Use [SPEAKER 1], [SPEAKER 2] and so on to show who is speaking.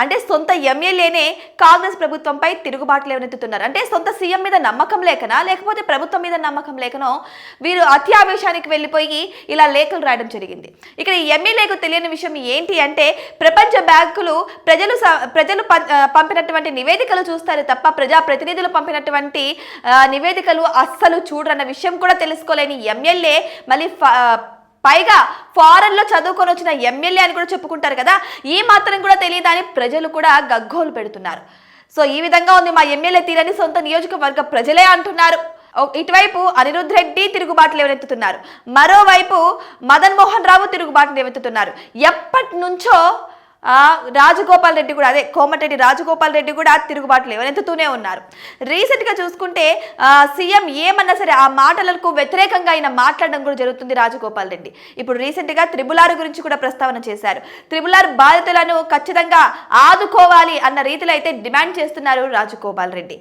[SPEAKER 1] అంటే సొంత ఎమ్మెల్యేనే కాంగ్రెస్ ప్రభుత్వంపై తిరుగుబాటు లేవనెత్తుతున్నారు. అంటే సొంత సీఎం మీద నమ్మకం లేకనా, లేకపోతే ప్రభుత్వం మీద నమ్మకం లేకనో వీరు అత్యావేశానికి వెళ్ళిపోయి ఇలా లేఖలు రాయడం జరిగింది. ఇక్కడ ఈ ఎమ్మెల్యేకు తెలియని విషయం ఏంటి అంటే, ప్రపంచ బ్యాంకులు ప్రజలు పంపినటువంటి నివేదికలు చూస్తారు తప్ప ప్రజాప్రతినిధులు పంపినటువంటి నివేదికలు అస్సలు చూడరన్న విషయం కూడా తెలుసుకోలేని ఎమ్మెల్యే మళ్ళీ పైగా ఫారెన్ లో చదువుకొని వచ్చిన ఎమ్మెల్యే అని కూడా చెప్పుకుంటారు కదా, ఈ మాత్రం కూడా తెలియదని ప్రజలు కూడా గగ్గోలు పెడుతున్నారు. సో ఈ విధంగా ఉంది మా ఎమ్మెల్యే తీరని సొంత నియోజకవర్గ ప్రజలే అంటున్నారు. ఇటువైపు అనిరుద్ రెడ్డి తిరుగుబాటు లేవనెత్తుతున్నారు, మరోవైపు మదన్ మోహన్ రావు తిరుగుబాటు లేవెత్తుతున్నారు. ఎప్పటి నుంచో రాజగోపాల్ రెడ్డి కూడా, అదే కోమటిరెడ్డి రాజగోపాల్ రెడ్డి కూడా తిరుగుబాటు లేవనెత్తుతూనే ఉన్నారు. రీసెంట్గా చూసుకుంటే సీఎం ఏమన్నా సరే ఆ మాటలకు వ్యతిరేకంగా ఆయన మాట్లాడడం కూడా జరుగుతుంది రాజగోపాల్ రెడ్డి. ఇప్పుడు రీసెంట్గా త్రిబుల్ గురించి కూడా ప్రస్తావన చేశారు. త్రిబుల్ బాధితులను ఖచ్చితంగా ఆదుకోవాలి అన్న రీతిలో అయితే డిమాండ్ చేస్తున్నారు రాజగోపాల్ రెడ్డి.